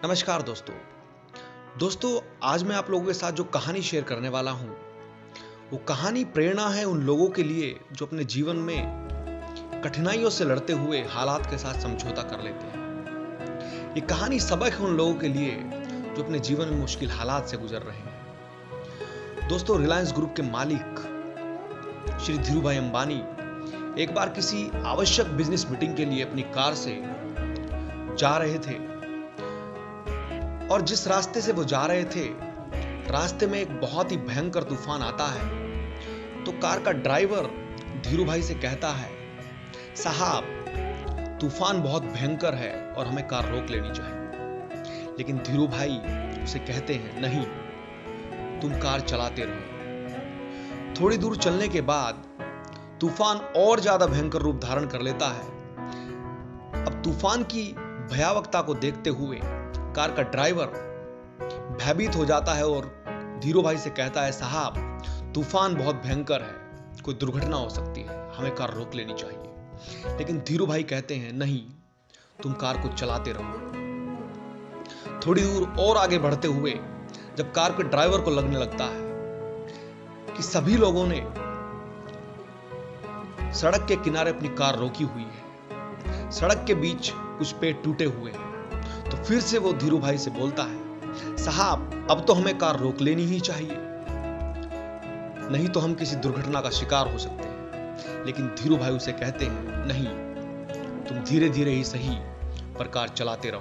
नमस्कार दोस्तों आज मैं आप लोगों के साथ जो कहानी शेयर करने वाला हूं वो कहानी प्रेरणा है उन लोगों के लिए जो अपने जीवन में कठिनाइयों से लड़ते हुए हालात के साथ समझौता कर लेते हैं। ये कहानी सबक है उन लोगों के लिए जो अपने जीवन में मुश्किल हालात से गुजर रहे हैं। दोस्तों, रिलायंस ग्रुप के मालिक श्री धीरूभाई अंबानी एक बार किसी आवश्यक बिजनेस मीटिंग के लिए अपनी कार से जा रहे थे और जिस रास्ते से वो जा रहे थे, रास्ते में एक बहुत ही भयंकर तूफान आता है। तो कार का ड्राइवर धीरूभाई से कहता है, साहब तूफान बहुत भयंकर है और हमें कार रोक लेनी चाहिए। लेकिन धीरूभाई उसे कहते हैं, नहीं, तुम कार चलाते रहो। थोड़ी दूर चलने के बाद तूफान और ज्यादा भयंकर रूप धारण कर लेता है। अब तूफान की भयावहता को देखते हुए कार का ड्राइवर भयभीत हो जाता है और धीरूभाई से कहता है, साहब तूफान बहुत भयंकर है, कोई दुर्घटना हो सकती है, हमें कार रोक लेनी चाहिए। लेकिन धीरूभाई कहते हैं, नहीं, तुम कार को चलाते रहो। थोड़ी दूर और आगे बढ़ते हुए जब कार के ड्राइवर को लगने लगता है कि सभी लोगों ने सड़क के किनारे अपनी कार रोकी हुई है, सड़क के बीच कुछ पेड़ टूटे हुए हैं, तो फिर से वो धीरूभाई से बोलता है, साहब अब तो हमें कार रोक लेनी ही चाहिए, नहीं तो हम किसी दुर्घटना का शिकार हो सकते हैं। लेकिन धीरूभाई उसे कहते हैं, नहीं, तुम धीरे धीरे ही सही पर कार चलाते रहो।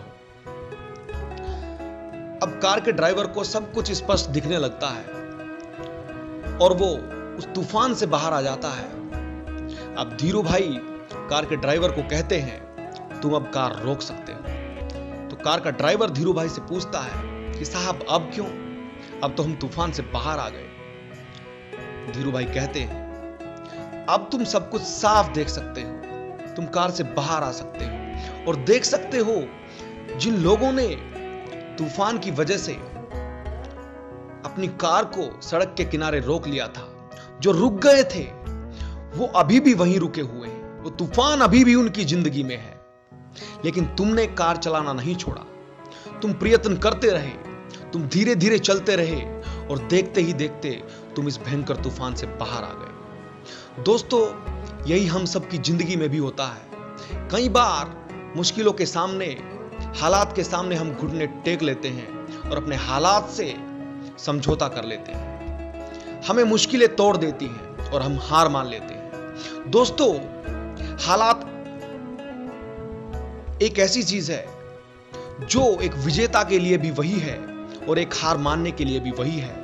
अब कार के ड्राइवर को सब कुछ स्पष्ट दिखने लगता है और वो उस तूफान से बाहर आ जाता है। अब धीरूभाई कार के ड्राइवर को कहते हैं, तुम अब कार रोक सकते हो। तो कार का ड्राइवर धीरूभाई से पूछता है कि साहब अब क्यों, अब तो हम तूफान से बाहर आ गए। धीरूभाई कहते हैं, अब तुम सब कुछ साफ देख सकते हो, तुम कार से बाहर आ सकते हो और देख सकते हो जिन लोगों ने तूफान की वजह से अपनी कार को सड़क के किनारे रोक लिया था, जो रुक गए थे वो अभी भी वहीं रुके हुए हैं, वो तूफान अभी भी उनकी जिंदगी में है। लेकिन तुमने कार चलाना नहीं छोड़ा, तुम प्रयत्न करते रहे, तुम धीरे धीरे चलते रहे और देखते ही देखते तुम इस भयंकर तूफान से बाहर आ गए। दोस्तों, यही हम सबकी जिंदगी में भी होता है। कई बार मुश्किलों के सामने, हालात के सामने हम घुटने टेक लेते हैं और अपने हालात से समझौता कर लेते हैं। हमें मुश्किलें तोड़ देती हैं और हम हार मान लेते हैं। दोस्तों, हालात एक ऐसी चीज है जो एक विजेता के लिए भी वही है और एक हार मानने के लिए भी वही है,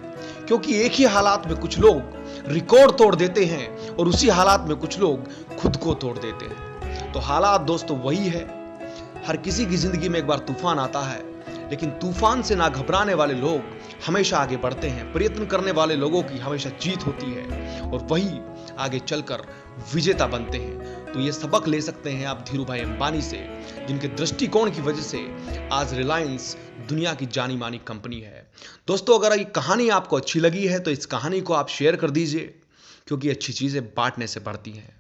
क्योंकि एक ही हालात में कुछ लोग रिकॉर्ड तोड़ देते हैं और उसी हालात में कुछ लोग खुद को तोड़ देते हैं। तो हालात दोस्तों वही है। हर किसी की जिंदगी में एक बार तूफान आता है, लेकिन तूफान से ना घबराने वाले लोग हमेशा आगे बढ़ते हैं। प्रयत्न करने वाले लोगों की हमेशा जीत होती है और वही आगे चलकर विजेता बनते हैं। तो ये सबक ले सकते हैं आप धीरूभाई अंबानी से, जिनके दृष्टिकोण की वजह से आज रिलायंस दुनिया की जानी मानी कंपनी है। दोस्तों, अगर ये कहानी आपको अच्छी लगी है तो इस कहानी को आप शेयर कर दीजिए, क्योंकि अच्छी चीजें बांटने से बढ़ती हैं।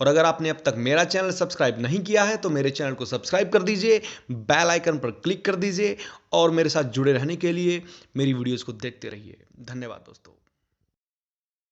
और अगर आपने अब तक मेरा चैनल सब्सक्राइब नहीं किया है तो मेरे चैनल को सब्सक्राइब कर दीजिए, बेल आइकन पर क्लिक कर दीजिए और मेरे साथ जुड़े रहने के लिए मेरी वीडियोस को देखते रहिए। धन्यवाद दोस्तों।